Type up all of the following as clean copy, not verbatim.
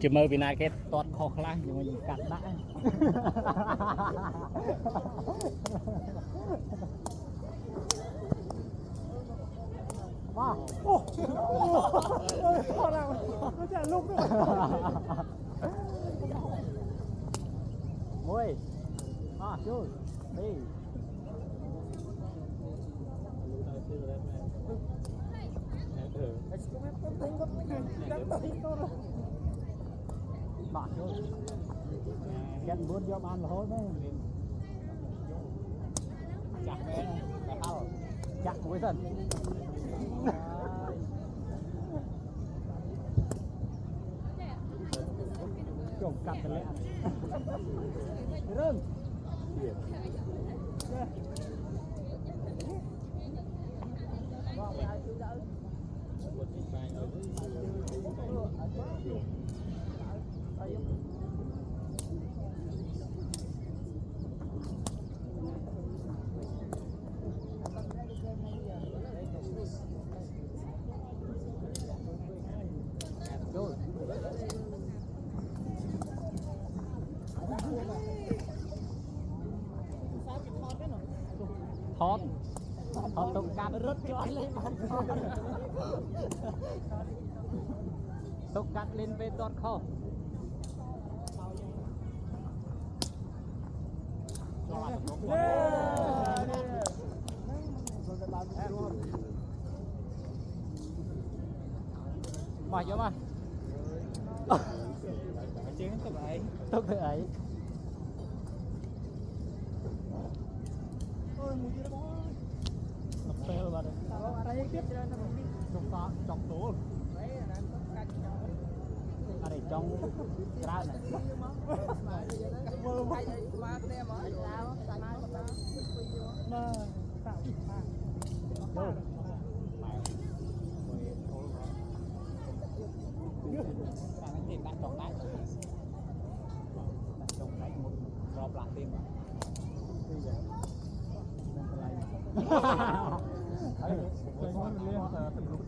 chỉ mơ vì này cái toàn khó khăn nhưng mà nhìn cắt đã wow ô ô nào nó chạy lúc nữa ôi chú đi bạn chú dân buôn vô ăn là hối đấy chặt cái thao chặt một cái sân trộm cặp cái lẹ rừng thoát thoát tung cắt rất giỏi lên tung cắt lên về toàn kho mà vô mà chiến tốt thế ấy phèo vào đây. Trong tủ. Ở đây trong ra này.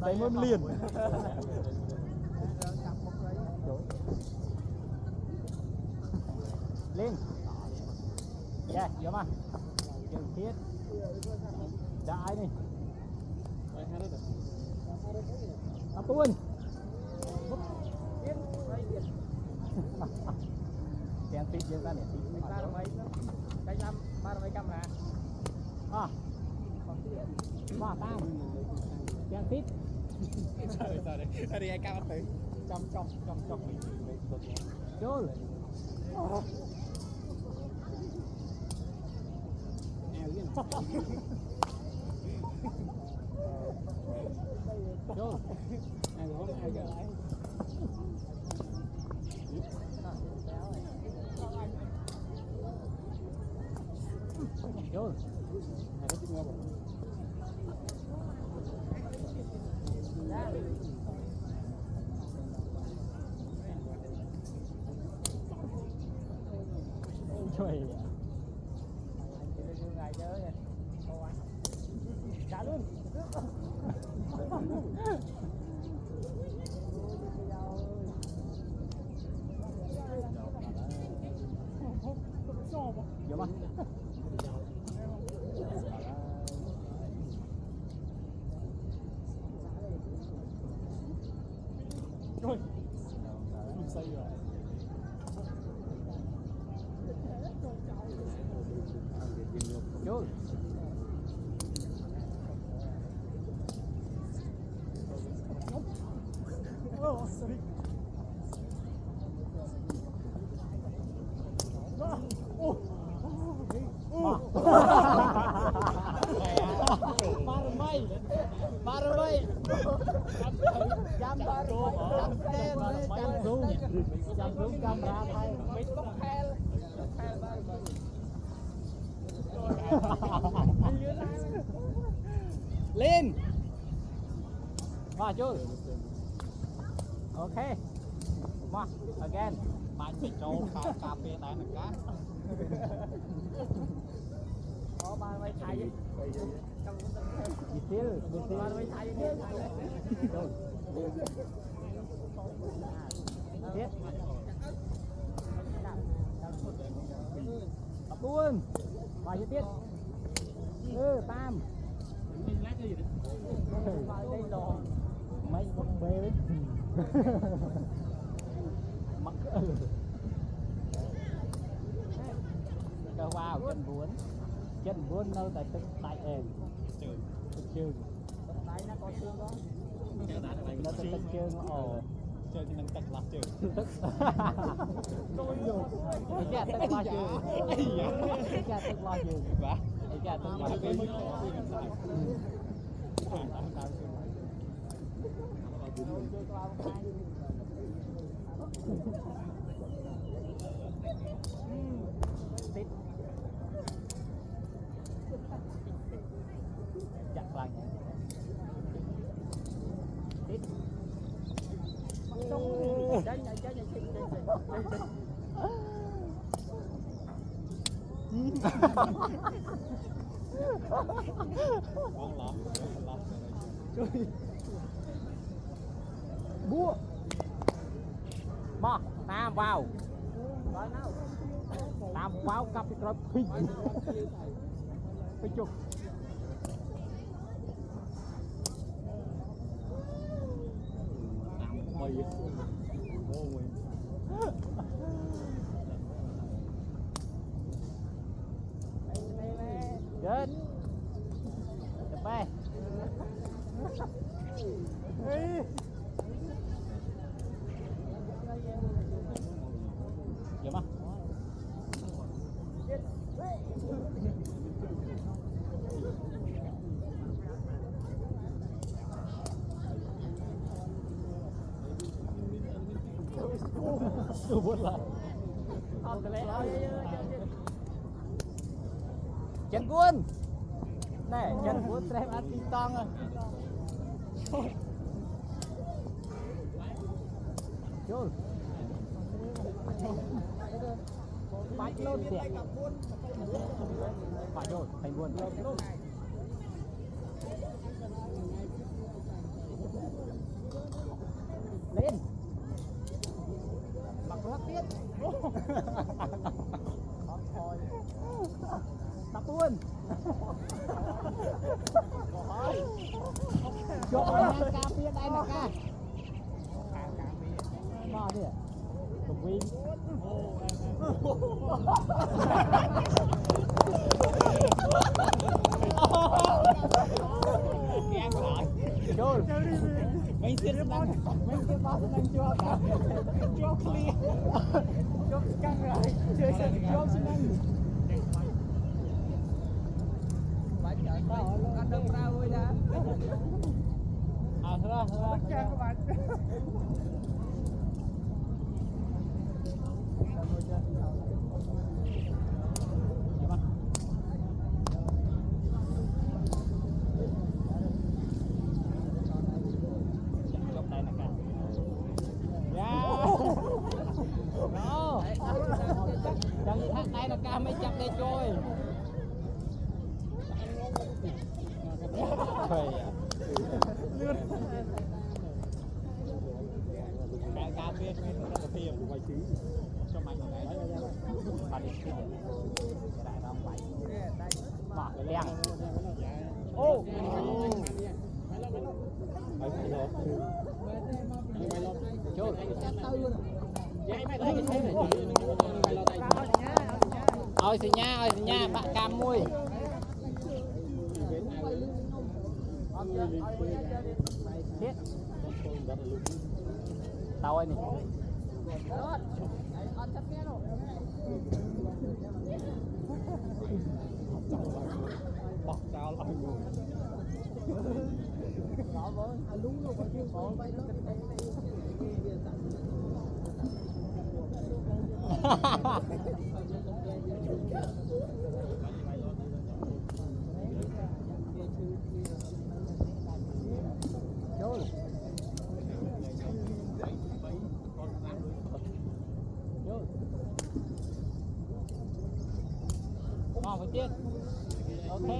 Đấy mới liền lên yeah vô mà trường thiết đại đi tuôn đèn tít dương ra để tít ba mấy cam hả ba tao đèn tít đây ai cam tới trong mình vô vô ai có ai giờ lại vô ai có tiếng nghe trời ngày chơi trả luôn vô mà rồi xây rồi chú sorry baru bay jam baru jam zoom camera thay lên chú ok mà again bạn phải cho cà phê tại mình cá có ba mấy thay gì tiêu ba mấy thay Bao nhiêu tiết? Tam. Mấy con bê mắc cơ vào chân buồn đâu tại tức tại em trường tại nó có xương đó nó tức trường ồ chơi thì mình tật lọt trường tức cái tức lọt trường cái tức lọt trường cái tức lọt trường chặt lăng tít búa bỏ tam vào cặp rồi phi chụp mày good chụp bay Dạ mà. Buồn lại. Chân cuốn. Này, chân cuốn trem ăn tinh tong à. Chôn. Bạch lôn tiệt. Phải rồi, thành buồn. Lên. Mặc rất tiết. Tập buồn. Chỗ này cà phê đây là ca. Bao đi. Cùng Vin. Nghe lại. Chôn. Mấy cái boss đang chưa cả. Chưa clear. Chưa căng rồi. Chưa xin anh. Anh đừng ra ơi đã. Thưa. Chào các bạn. Đừng thắt đây là ca mấy chặt đây trôi. Cà phê quay chứ cho mạnh này bà đi cái đại đông bảy bỏ cái đen ô chốt ôi xì nha bạn cam mui thiết tao ơi nè bọc tao lại ngon với chiếc ok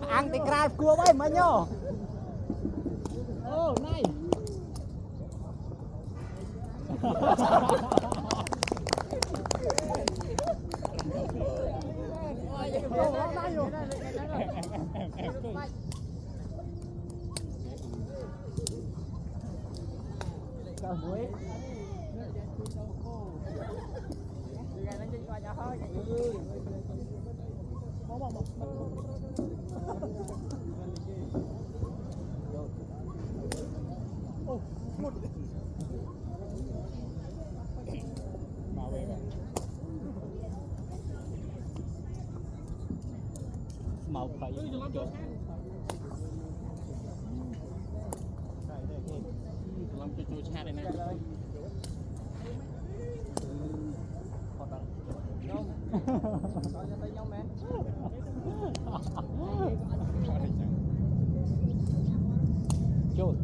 ăn thì cài cua ấy mà nhô ô này tao muối ngày nó chơi qua nhà hơi mau về rồi mau phải chỗ làm cho chui cha đây nè nhôm có cho tay nhôm mẹ chốt